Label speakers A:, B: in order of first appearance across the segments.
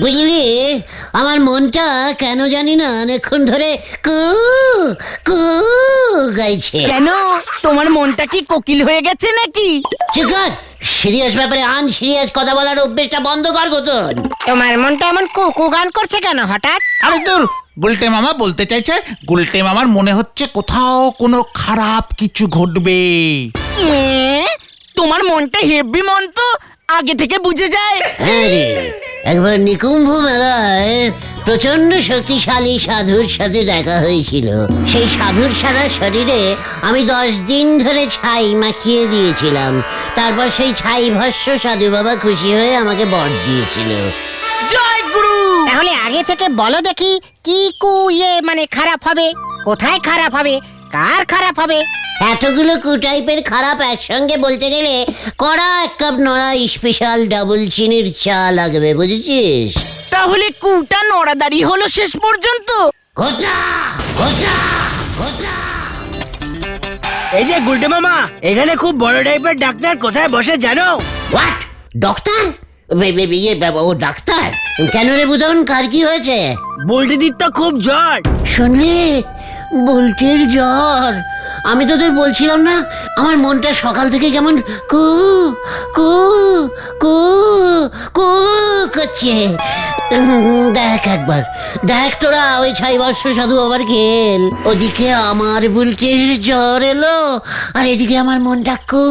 A: বুঝলি, আমার মনটা কেন জানি না অনেকক্ষণ ধরে কু কু গাইছে।
B: কেন, তোমার মনটা কি কোকিল হয়ে গেছে নাকি?
A: চিকার, সিরিয়াস ব্যাপারে আনসিরিয়াস কথা বলার অভ্যেসটা বন্ধ কর গোতন।
B: তোমার মনটা এমন কুকু গান করছে কেন হঠাৎ?
C: আরে দূর, গুলটে মামা বলতে চাইছে গুলটে মামার মনে হচ্ছে কোথাও কোনো খারাপ কিছু ঘটবে।
B: তোমার মনটা হেভি মন তো, আগে থেকে বুঝে যায়।
A: হ্যাঁ রে, একবার নিকুম্ভ মেলায় প্রচন্ড শক্তিশালী সাধুর সাথে দেখা হয়েছিল। সেই সাধুর সারা শরীরে আমি 10 দিন ধরে ছাই মাখিয়ে দিয়েছিলাম। তারপর সেই ছাই ভস্য সাধু বাবা খুশি হয়ে আমাকে বর দিয়েছিল।
B: জয় গুরু।
D: তাহলে আগে থেকে বলো দেখি, কি মানে খারাপ হবে? কোথায় খারাপ হবে? কার খারাপ হবে?
A: এতগুলো কু টাইপের খারাপ একসঙ্গে বলতে গেলে কড়া 1 কাপ নড়া স্পেশাল ডাবল চিনির চা লাগবে, বুঝেছিস?
B: তাহলে কুটা নড়াদারি হলো শেষ পর্যন্ত।
A: ঘটা ঘটা ঘটা।
E: এই যে গুলটে মামা, এখানে খুব বড় টাইপের ডাক্তার কোথায় বসে জানো?
A: হোয়াট? ডক্টর? ও ডাক্তার? কেন রে বুদন, কার কি হয়েছে?
E: বুলটিদির তো খুব জ্বর।
A: শুনলি, বুলটির জ্বর। আমি তোদের বলছিলাম না, আমার মনটা সকাল থেকে কেমন কু কু কু কু করছে। দেখ একবার, দেখ তোরা ওই ছাই বর্ষ সাধু আবার খেল। ওদিকে আমার বুলটির জ্বর এলো, আর এদিকে আমার মনটা কু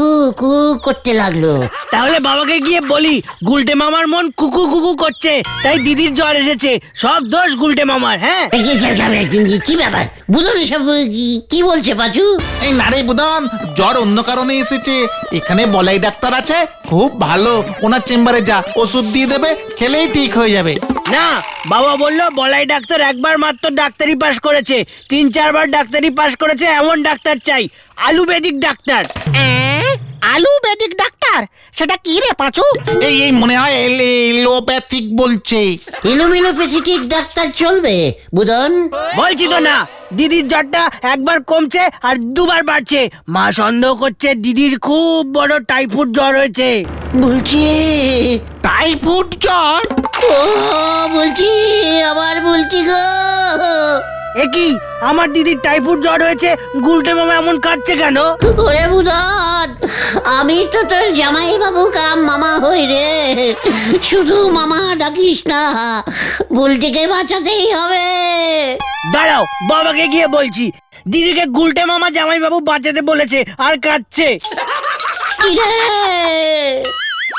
A: কু করতে লাগলো।
E: তাহলে বাবাকে গিয়ে বলি গুলটে মামার মন কুকু কুকু করছে, তাই দিদির জ্বর এসেছে। সব দোষ গুলটে মামার। হ্যাঁ,
A: কি ব্যাপার বুদন, এসব কি বলছে পাচু?
C: এই নারে বুদন, জ্বর অন্য কারণে এসেছে। এখানে বলাই ডাক্তার আছে, খুব ভালো। ওনার চেম্বারে যা, ওষুধ দিয়ে দেবে, খেলেই ঠিক হয়ে যাবে।
E: না, বাবা বললো বলাই ডাক্তার একবার মাত্র ডাক্তারি পাশ করেছে, 3-4 বার ডাক্তারি পাশ করেছে এমন ডাক্তার চাই। আলুবেদিক ডাক্তার।
D: আলুবেদিক ডাক্তার? সেটা কি রে পাঁচু?
C: এই এই মনে হয় এলোপ্যাথিক বলছে।
A: এলোপ্যাথিক ডাক্তার চলবে বুদন?
E: বলছি তো না, দিদির জ্বরটা একবার কমছে আর 2 বার বাড়ছে। মা সন্দেহ করছে দিদির খুব বড় টাইফয়েড জ্বর হয়েছে।
A: বলছি
C: টাইফয়েড জ্বর?
A: ও বলছি, আবার বলছি গো।
E: এ কি, আমার দিদির টাইফয়েড জ্বর হয়েছে, গুলটে মামা এমন কাঁদছে কেন?
A: ওরে বুদন, আমি তো তোর জামাই বাবু কাম মামা হই রে। শুধু মামা ডাকিস না, বুলটিকে বাঁচাতেই হবে।
E: দাঁড়াও, বাবাকে গিয়ে বলছি। দিদিকে গুলটে মামা জামাই বাবু বাঁচাতে বলেছে আর কাঁদছে।
A: কি রে?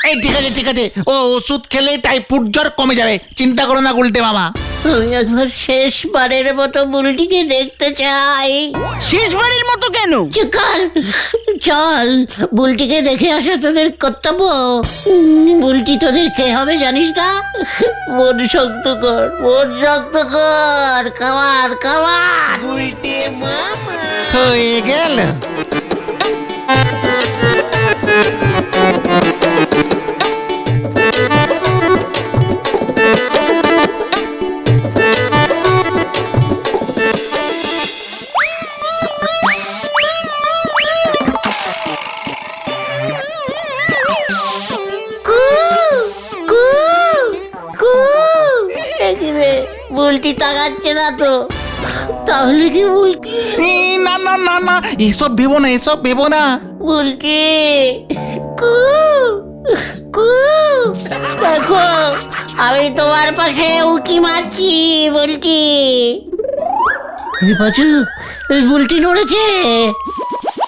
C: এই ঠিক আছে ঠিক আছে, ও ওষুধ খেলে টাইফয়েড জ্বর কমে যাবে, চিন্তা করো না গুলটে মামা।
A: আমি একবার শেষবারের মতো বুলটিকে দেখতে চাই।
B: শেষবারের মতো কেন?
A: চল চল, বুলটিকে দেখে আসা তোদের কর্তব্য। বুলটি তোদের কে হবে জানিস না? মন শক্ত কর, মন শক্ত কর, কামার কামার। বুলটি মামা
C: হয়ে গেল।
A: বুলটি তাকাচ্ছে না তো, তাহলে কি বুলটি?
C: না না না না, এসব ভেবো না, এসব ভেবো না।
A: বুলটি কু কু, দেখো আমি তোমার পাশে উকি মারছি। বুলটি, পাচু, বুলটি নড়েছে।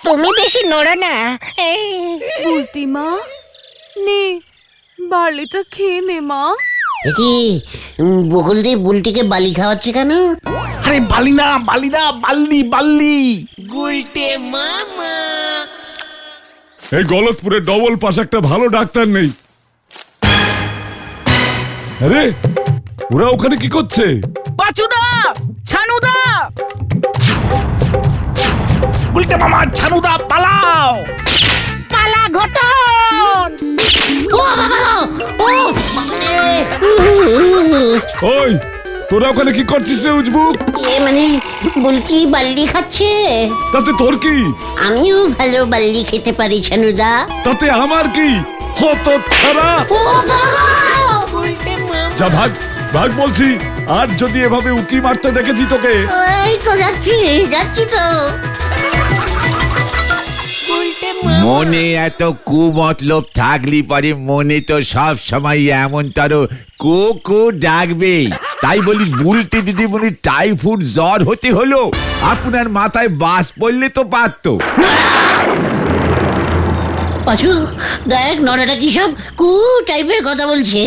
D: তুমি বেশি নড়ো না।
F: বুলটি মা, নে বার্লিটা খেয়ে নে মা।
A: কি বকুল দিয়ে বুলটিকে বালি খাওয়াচ্ছে কেন?
C: আরে বালি না, বালি না, বাল্লি বাল্লি।
G: এই গলতপুরে ডবল পাশ একটা ভালো ডাক্তার নেই। আরে ওরা ওখানে কি করছে?
B: পাচুদা, ছানুদা।
C: গুলটে মামা, ছানুদা পালাও।
D: পালা ঘটন।
A: ও বাবা গো, ও
G: ওই তোরা ওখানে কি করছিস রে উজবুক?
A: মানে বুলটি বাল্লি খাচ্ছে।
G: তাতে তোর কি?
A: আমিও ভালো বাল্লি খেতে পারি ছানুদা।
G: তাতে আমার কি? হতচ্ছাড়া।
A: ও বাবা!
G: যা ভাগ ভাগ বলছি, আর যদি এভাবে উকি মারতে দেখেছি তোকে।
A: এই তো যাচ্ছি তো।
H: মনে এত কুমতলব থাকলি পারে মনে তো সব সময় এমন তার কু ডাকবে। তাই বলি বুলটি দিদিমণি টাইফয়েড জ্বর হতে হলো, আপনার মাথায় বাস পড়লে তো পারতো।
A: পাঁচু দেখ নড়াটা কি সব কু টাইপের কথা বলছে,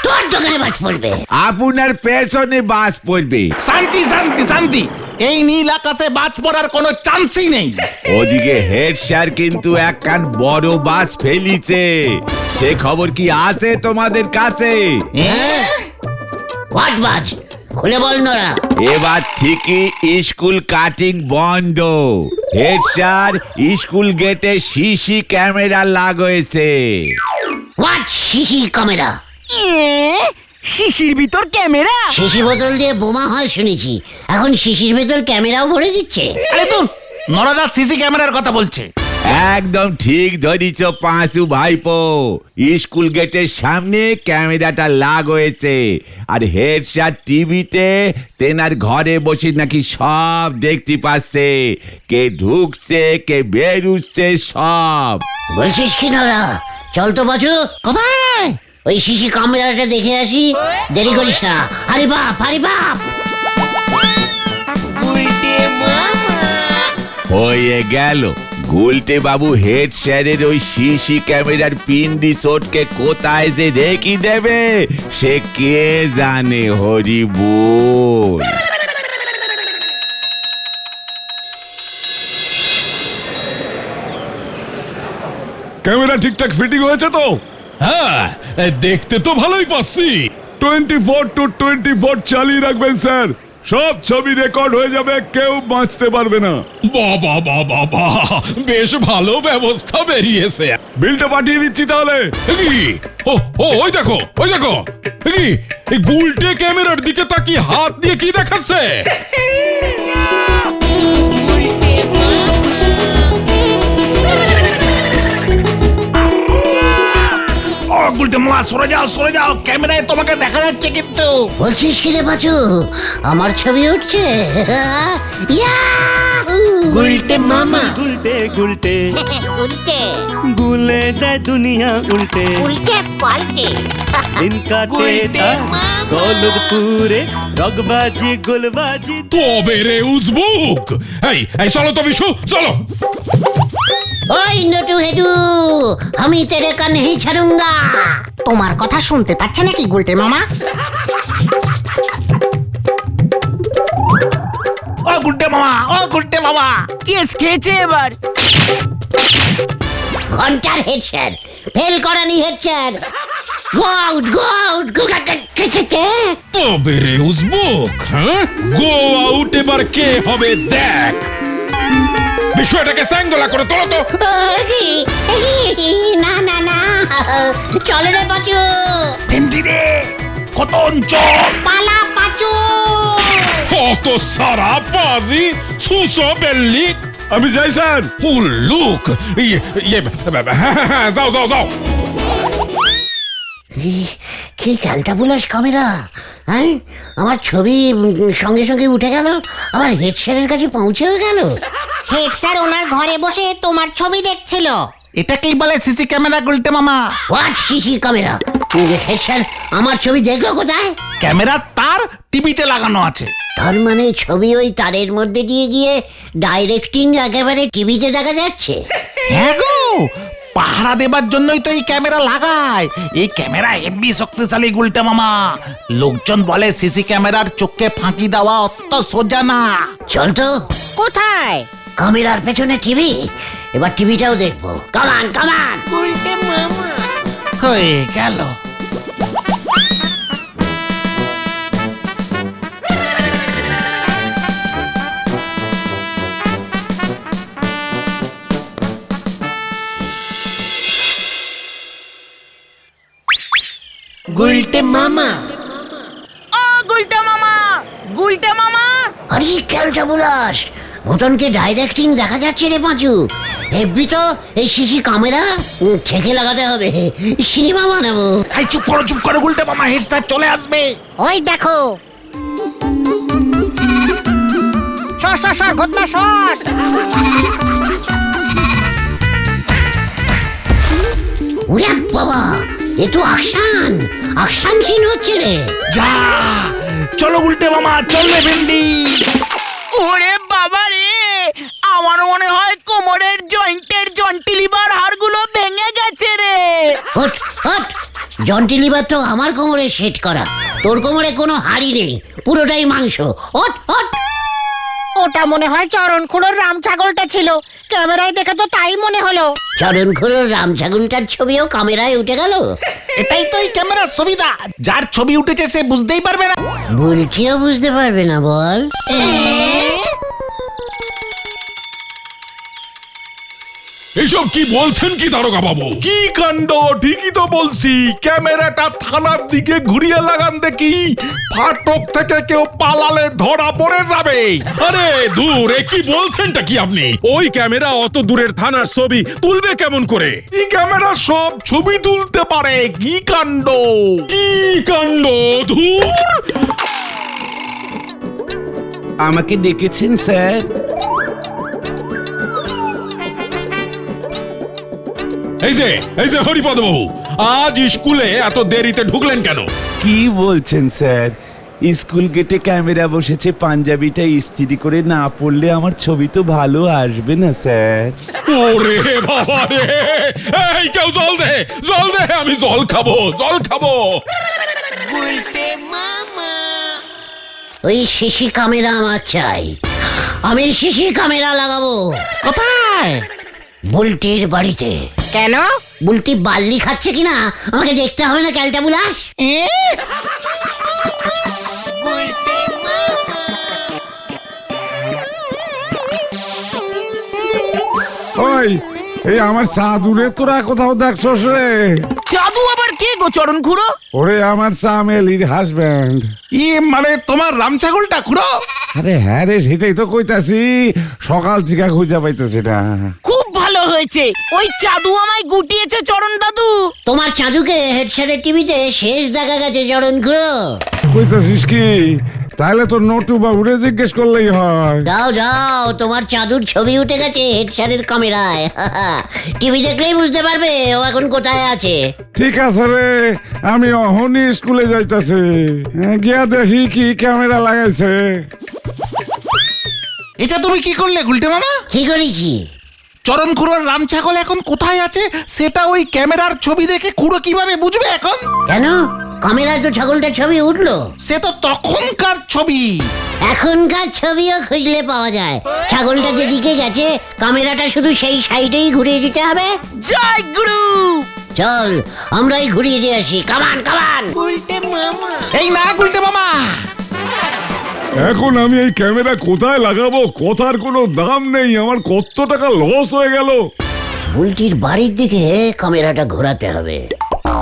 A: তোর দোকানে বাজ পড়বে।
H: আপনার পেছনে বাস পড়বে।
C: শান্তি শান্তি শান্তি, এই নীল আকাশে বাদ পড়ার কোনো চান্সই নেই।
H: ওদিকে হেড স্যার কিন্তু একখান বড় বাস ফেলিছে, সে খবর কি আছে তোমাদের কাছে?
A: হোয়াট বাজ খুলে বল নড়া।
H: এবার থেকে স্কুল কাটিং বন্ধ। হেড স্যার স্কুল গেটে সিসি ক্যামেরা লাগাইছে।
A: হোয়াট শিশি ক্যামেরা?
B: শিশির ভিতর ক্যামেরা?
A: শিশি বোতল দিয়ে বোমা হয় শুনেছি, এখন শিশির ভেতর ক্যামেরাও ভরে দিচ্ছে।
C: আরে তোর নরদা সিসি ক্যামেরার কথা বলছে।
H: একদম ঠিক ধরিছ পাঁচু ভাইপো, স্কুল গেটের সামনে ক্যামেরাটা লাগাইছে, আর হেড স্যার টিভিতে তেনার ঘরে বসে নাকি সব দেখতে পাচ্ছে, কে ঢুকছে কে বেরুচ্ছে সব।
A: বলছিস কি নড়া? চল তো পাঁচু।
C: কোথায়?
A: ওই শিশি ক্যামেরাটা দেখে আসি, দেরি করিস না। আরে বাপ আরে বাপ!
H: হয়ে গেল, গুলটে বাবু হেড স্যারের ওই সিসি ক্যামেরার পিন্ডি চটকে কোথায় যে রেখে দেবে সে কে জানে, হরি বল।
G: ক্যামেরা ঠিকঠাক ফিটিং হয়েছে তো?
I: হ্যাঁ, দেখতে তো ভালোই পাচ্ছি।
G: 24/24 চালিয়ে রাখবেন স্যার, সব ছবি রেকর্ড হয়ে যাবে, কেউ বাঁচতে পারবে না।
I: বাবা বাবা বাবা, বেশ ভালো ব্যবস্থা বেরিয়েছে।
G: বিলটা পাঠিয়ে দিচ্ছি তাহলে।
I: কি? ও ও, ওই দেখো ওই দেখো, কি এই গুলটে ক্যামেরার দিকে তাকিয়ে হাত দিয়ে কি দেখাচ্ছে?
C: ও গুলটে মামা সরে যাও, ক্যামেরায় তোমাকে দেখা যাচ্ছে কিন্তু।
A: বলছিস কি রে পাঁচু, আমার ছবি উঠছে? ইয়াহু!
E: উল্টে মামা উল্টে উল্টে
A: উল্টে
E: গুলে দেয় দুনিয়া উল্টে
A: উল্টে পাল্টে।
E: দিন কাটে দৌলতপুরে রগবাজি গুলবাজি।
I: তবে রে উজবুক, এই চলো তো বিশু, চলো।
A: ওই নটু হেডু, আমি তেরে কা নেহি ছাড়ুঙ্গা।
D: তোমার কথা শুনতে পাচ্ছে নাকি গুলটে মামা?
C: ও গুলটে মামা
B: কেস খেয়েছে এবার।
A: ঘন্টার হেড স্যার, ফেল করানি head sir. Go out go out.
I: তবে রে উজবুক, হ্যাঁ, গো আউট এবার কে হবে দেখ। বিষয়টাকে স্যাঙ্গলা করে তোলো তো।
A: না না না, চলে রে পাঁচু।
C: ভেন্ডি রে, কত অঞ্চল।
A: পালা পাঁচু।
I: কত সারা পাজি সুসো বেল্লিক।
G: আমি যাই স্যার।
I: লুক, যাও যাও যাও।
A: কি ক্যালটা বুলাস ক্যামেরা, হ্যাঁ? আমার ছবি সঙ্গে সঙ্গে উঠে গেল, আমার হেড স্যারের কাছে পৌঁছেও গেল।
D: হেড স্যার ওনার ঘরে বসে তোমার ছবি দেখছিল।
C: এটাকেই বলে সিসি ক্যামেরা গুলটে মামা।
A: What CC camera? Head sir আমার ছবি দেখলো কোথায়?
C: ক্যামেরার তার টিভিতে লাগানো আছে।
A: তার মানে ছবি ওই তারের মধ্যে দিয়ে গিয়ে ডাইরেক্টিং একেবারে টিভিতে দেখা যাচ্ছে।
C: হ্যাঁ গো, পাহারা দেবার জন্যই তো এই ক্যামেরা লাগায়। এই ক্যামেরা হেভি শক্তিশালী গুলটে মামা। লোকজন বলে সিসি ক্যামেরার চোখে ফাঁকি দেওয়া অত সোজা না।
A: চল তো।
D: কোথায়?
A: ক্যামেরার পেছনে টিভি, এবার টিভিটাও দেখবো। কামান কামান। উল্টে মামা
C: হয়ে গেল।
E: গুলটে মামা
B: ও গুলটে মামা, গুলটে মামা।
A: আরে ক্যালটা বুলাস, ভুটনকে ডাইরেক্টিং দেখা যাচ্ছে রে পাঁচু। হেব্বি তো এই সিসি ক্যামেরা ঠেকে লাগাতে হবে, সিনেমা বানাবো।
C: এই চুপ করো গুলটে মামা, হেড স্যার চলে আসবে।
D: ওই দেখো, সর ঘটনা সর।
A: ওরে বাবা, এ তো আকশান সিন হচ্ছে রে।
C: যা চলো গুলটে মামা, চললে ভেন্ডি।
B: ওরে বাবা রে, আমার মনে হয় কোমরের জন্টিলিভার হাড়গুলো ভেঙে গেছে রে।
A: হট হট, জন্টিলিভার তো আমার কোমরে সেট করা, তোর কোমরে কোনো হাড়ি নেই, পুরোটাই মাংস। Hot hot.
D: ওটা মনে হয় চরণ খুড়োর রাম ছাগলটা ছিল, ক্যামেরায় দেখে তো তাই মনে হলো।
A: চরণ খুড়োর রাম ছাগলটার ছবিও ক্যামেরায় উঠে গেল।
C: এটাই তো এই ক্যামেরার সুবিধা, যার ছবি উঠেছে সে বুঝতেই পারবে না।
A: বলছিও বুঝতে পারবে না বল।
I: এসব কি বলছেন কি দারোগা বাবু?
G: কি কাণ্ড! ঠিকই তো বলছি, ক্যামেরাটা থানার দিকে ঘুরিয়ে লাগান দেখি, ফাটক থেকে কেউ পালালে ধরা পড়ে যাবে।
I: আরে দূর, এ কি বলছেনটা কি আপনি? ওই ক্যামেরা অত দূরের থানার ছবি তুলবে কেমন করে?
G: এই ক্যামেরা সব ছবি তুলতে পারে, কি কাণ্ড!
I: কি কাণ্ড! ধুর!
H: আমাকে ডেকেছেন স্যার?
I: এই যে হরিপদ বাবু, আজ স্কুলে এত দেরিতে ঢুকলেন কেন?
H: কি বলছেন স্যার? স্কুল গেটে ক্যামেরা বসেছে, পাঞ্জাবিটা ইস্ত্রি করে না পড়লে আমার ছবি তো ভালো আসবে না স্যার।
I: ওরে বাবা রে! এই কেউ জল দে, আমি জল খাবো।
A: ওই সিসি ক্যামেরা আমার চাই, আমি সিসি ক্যামেরা লাগাবো।
C: কোথায়?
A: বুলটির বাড়িতে।
D: কেন?
A: বুলটি বাল্লি খাচ্ছে কিনা আমাকে দেখতে হবে না, ক্যালটা বুলাস।
G: ওই, এই আমার সাধুরে তোরা কোথাও দেখছস রে?
B: জাদু আবার কে গো চরণ খুড়ো?
G: ওরে আমার চামেলির হাজবেন্ড।
C: মানে তোমার রাম ছাগলটা খুড়ো?
G: আরে হ্যাঁ রে, সেটাই তো কইতাছি, সকাল থেকে খুঁজে পাইতেছি না।
B: খুব ভালো হয়েছে, ওই জাদু আমায় গুটিয়েছে চরণ দাদু।
A: তোমার চাঁদুকে হেডসেটের টিভিতে শেষ দেখা গেছে চরণ খুড়ো।
G: কইতাছিস কি? তাহলে তো নটু বাবুরে জিজ্ঞেস করলেই হয়।
A: যাও, তোমার চাঁদুর ছবি উঠে গেছে হেডসেটের ক্যামেরায়। টিভি দেখলেই বুঝতে পারবে ও এখন কোথায় আছে।
G: ঠিক আছে রে, আমি অহনি স্কুলে যাইতাছি, গিয়া দেখি কি ক্যামেরা লাগাইছে।
C: এটা তুমি কি করলে গুলটে মামা?
A: কি করেছি?
C: চরণ খুড়োর রাম ছাগল এখন কোথায় আছে সেটা ওই ক্যামেরার ছবি দেখে খুড়ো কিভাবে বুঝবে এখন?
A: কেন? ক্যামেরায় তো ছাগলটার ছবি উঠলো।
C: সে তো তখনকার ছবি,
A: এখনকার ছবিও খুঁজলে পাওয়া যায়। ছাগলটা যেদিকে গেছে ক্যামেরাটা শুধু সেই সাইডেই ঘুরিয়ে দিতে হবে।
B: জয় গুরু।
A: চল আমরাই ঘুরিয়ে দিয়ে আসি, কামান।
C: এই না গুলটে মামা,
G: এখন আমি এই ক্যামেরা কোথায় লাগাবো? কথার কোনো দাম নেই, আমার কত টাকা লস হয়ে গেল।
A: বুলটির বাড়ির দিকে ক্যামেরাটা ঘোরাতে হবে।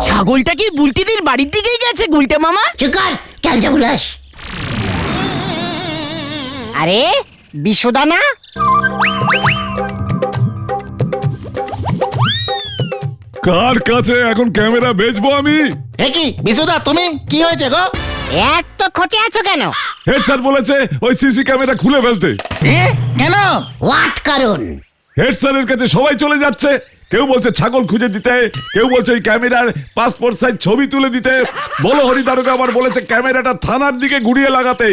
B: ছাগলটা কি বুলটিদের বাড়ির দিকেই গেছে গুলটে মামা?
A: চুকার, ক্যালটা বুলাস।
D: আরে বিশুদা না?
G: কার কাছে এখন ক্যামেরা বেচবো আমি?
C: এ কি বিশুদা, তুমি কি হয়েছে গো?
D: এক তো খোঁচে আছো কেন?
G: হেড স্যার বলেছে ওই সিসি ক্যামেরা খুলে ফেলতে।
C: কেন?
A: হোয়াট কারণ?
G: হেড স্যারের কাছে সবাই চলে যাচ্ছে, কেউ বলছে ছাগল খুঁজে দিতে, কেউ বলছে ওই ক্যামেরার পাসপোর্ট সাইজ ছবি তুলে দিতে। বলো হরি দারোগা আবার বলেছে ক্যামেরাটা থানার দিকে ঘুরিয়ে লাগাতে।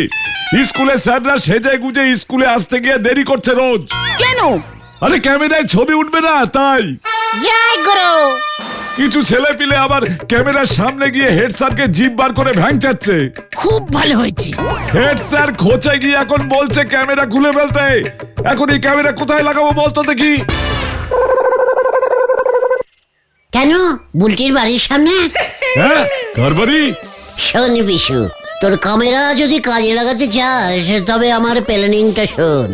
G: স্কুলে স্যাররা সেজে গুজে স্কুলে আসতে গিয়ে দেরি করছে রোজ।
B: কেন?
G: আরে ক্যামেরায় ছবি উঠবে না তাই।
D: জয় গুরু।
G: কিছু ছেলে পিলে আবার ক্যামেরার সামনে গিয়ে হেড স্যারকে জিভ বার করে ভ্যাংচাচ্ছে।
B: খুব ভালো হয়েছে।
G: হেড স্যার খোঁচে গিয়ে এখন বলছে ক্যামেরা খুলে ফেলতে। এখন এই ক্যামেরা কোথায় লাগাবো বলতো দেখি?
A: কেন? বুলটির বাড়ির সামনে?
G: হ্যাঁ, কার বাড়ি?
A: শোন বিশু, তোর ক্যামেরা যদি কাজে লাগাতে চাস তবে আমার প্ল্যানিংটা শোন।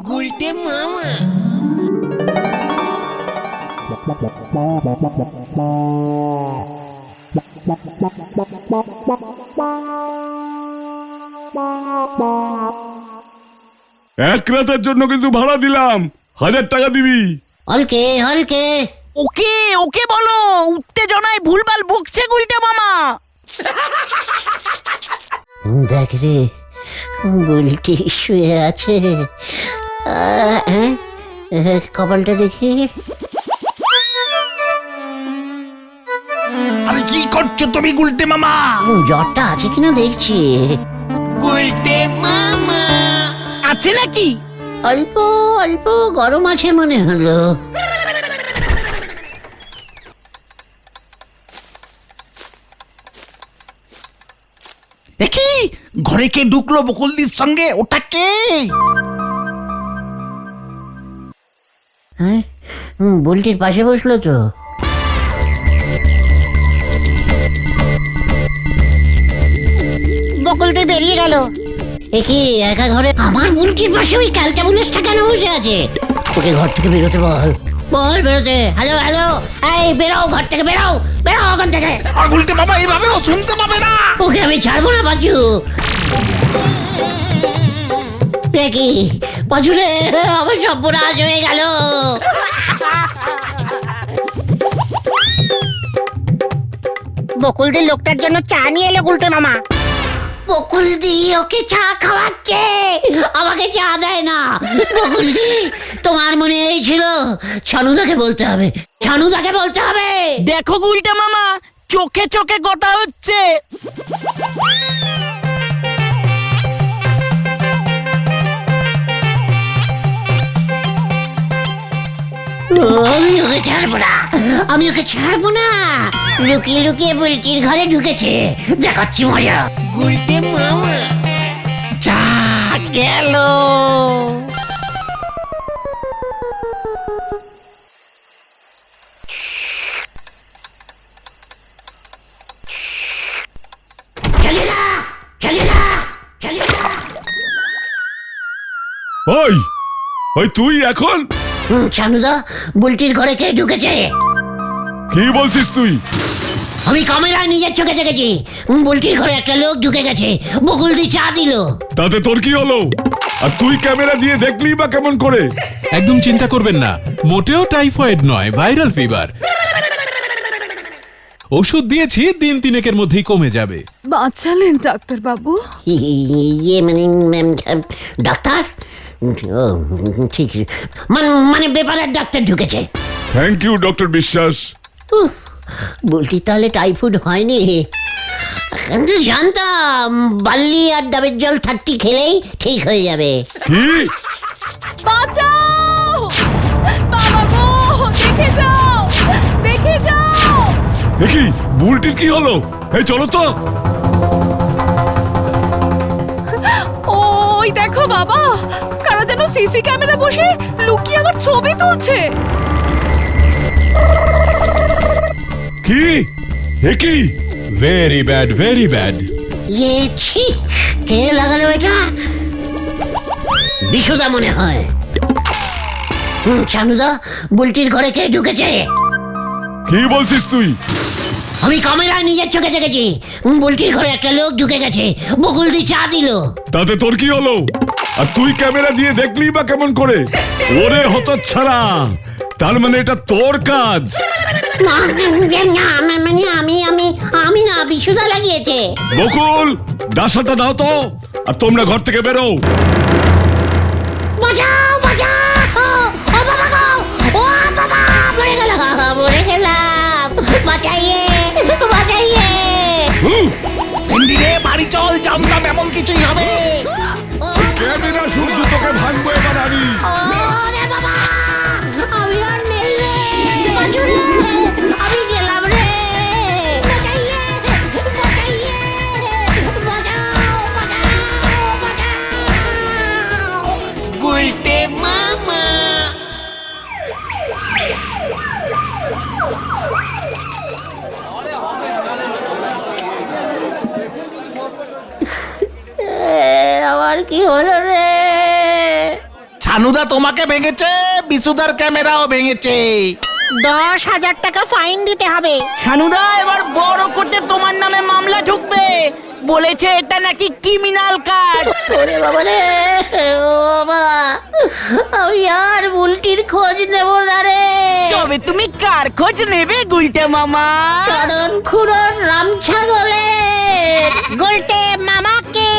B: গুলটে মামা।
G: এক রাতের জন্য কিন্তু ভাড়া দিলাম, 1000 টাকা দিবি।
A: হলকে হলকে
B: ওকে ওকে বলো, উত্তেজনায় ভুলভাল বকছে গুলটে মামা।
A: দেখ রে, বুলটি শুয়ে আছে। কপালটা দেখি।
C: আরে কি করছো তুমি গুলটে মামা?
A: জ্বরটা আছে কিনা দেখছি।
B: আছে নাকি?
A: অল্প অল্প গরম আছে মনে হলো।
C: দেখি ঘরে কে ঢুকলো বকুলদির সঙ্গে? ওটা কে?
A: হ্যাঁ, বুলটির পাশে বসলো তো।
D: বকুলদি বেরিয়ে গেল।
A: কি একা ঘরে আমার বুলটির পাশে ওই ক্যালটাবুলাসটা কেন বসে আছে? ওকে ঘর থেকে বেরোতে বল, বল বেরোতে। হ্যালো হ্যালো, এই বেরো, ঘর থেকে বেরো, বেরো ওখান থেকে।
C: আর গুলটে মামা এইভাবে ও শুনতে পাবে না।
A: ওকে আমি ছাড়বো না পাঁচু। কি পাঁচু রে, আমার সর্বনাশ হয়ে গেল।
D: বকুলদির লোকটার জন্য চা নিয়ে এলো গুলটে মামা।
A: বকুলদি ওকে চা খাওয়াচ্ছে, আমাকে চা দেয় না। বকুলদি, তোমার মনে এই ছিল? ছানুদাকে বলতে হবে, ছানুদাকে বলতে হবে।
B: দেখো গুলটে মামা, চোখে চোখে কথা হচ্ছে।
A: আমি ওকে ছাড়বো না, আমি ওকে ছাড়বো না। লুকিয়ে লুকিয়ে বুলটির ঘরে ঢুকেছে, দেখাচ্ছি মজা। গুলটে মামা
C: যা গেল।
A: চলে না, চলে না, চলে না।
G: ওই ওই তুই এখন
A: ছানুদা, বুলটির ঘরে কে ঢুকেছে?
G: কি বলছিস তুই?
A: আমি ক্যামেরায় নিজের চোখে দেখেছি। বুলটির ঘরে একটা লোক ঢুকে গেছে, বকুলদি চা দিল।
G: তাতে তোর কি হলো? আর তুই ক্যামেরা দিয়ে দেখলি বা কেমন করে?
J: একদম চিন্তা করবেন না, মোটেও টাইফয়েড নয়, ভাইরাল ফিভার। ওষুধ দিয়েছি, দিন তিনেকের মধ্যেই কমে যাবে।
F: বাঁচালেন ডাক্তার বাবু।
A: ইয়ে মানে ডাক্তার? ও, ঠিক, মানে ব্যাপারের ডাক্তার ঢুকেছে।
G: থ্যাংক ইউ ডক্টর বিশ্বাস।
A: বুলটি তাহলে টাইফয়েড হয়নি? কিন্তু জানতাম বাল্লি আর ডাবের জল 30 খেলেই ঠিক হয়ে যাবে।
G: কি?
F: বাঁচাও বাবা গো, দেখে যাও, দেখে যাও।
G: দেখি বুলটির কি হলো? এই চলো তো।
F: ওই দেখো বাবা, কারা যেন সিসি ক্যামেরা বসে লুকিয়ে আমার ছবি তুলছে।
G: কি? এ কি?
J: Very bad, very bad.
A: ইয়ে ছি, কে লাগালো এটা? বিশুদা মনে হয়। ছানুদা, বুলটির ঘরে কে ঢুকেছে?
G: কি বলছিস তুই?
A: আমি ক্যামেরায় নিজের চোখে দেখেছি। বুলটির ঘরে একটা লোক ঢুকে গেছে, বকুলদি চা দিল।
G: তাতে তোর কি হলো? আর তুই ক্যামেরা দিয়ে দেখলি বা কেমন করে? ওরে হতচ্ছাড়া, তার মানে এটা তোর কাজ?
A: মানে আমি না, বিশুদা লাগিয়েছে।
G: বকুল, ডাসাটা দাও তো, আর তোমরা ঘর থেকে বেরো।
A: বাঁচাও, বাঁচাও! ও বাবা গো! ও বাবা! মরে গেলাম! বাঁচাইয়ে! বাঁচাইয়ে!
C: ভেন্ডি রে, বাড়ি চল, জানতাম এমন কিছুই হবে।
G: ক্যামেরা সূর্য তোকে ভাঙবো এবার আমি।
A: ওরে বাবা! আমি আর নেই রে! বাঁচু রে! আমি গেলাম রে! বাঁচাইয়ে! বাঁচাইয়ে! বাঁচাও! বাঁচাও! বাঁচাও!
B: গুলটে মামা।
A: আমার কি হলো রে?
C: ছানুদা তোমাকে ভেঙেছে, বিশুদার ক্যামেরাও ভেঙেছে।
D: 10,000 টাকা ফাইন দিতে হবে।
B: ছানুদা, এবার বড় কোর্টে তোমার নামে মামলা ঢুকবে। বলেছে এটা নাকি ক্রিমিনাল কাজ।
A: ওরে বাবা রে, ও বাবা, আমি আর বুলটির খোঁজ নেব না রে।
B: তবে তুমি কার খোঁজ নেবে গুলটে মামা?
A: কারণ খুড়োর রাম ছাগলের।
D: গুলটে মামাকে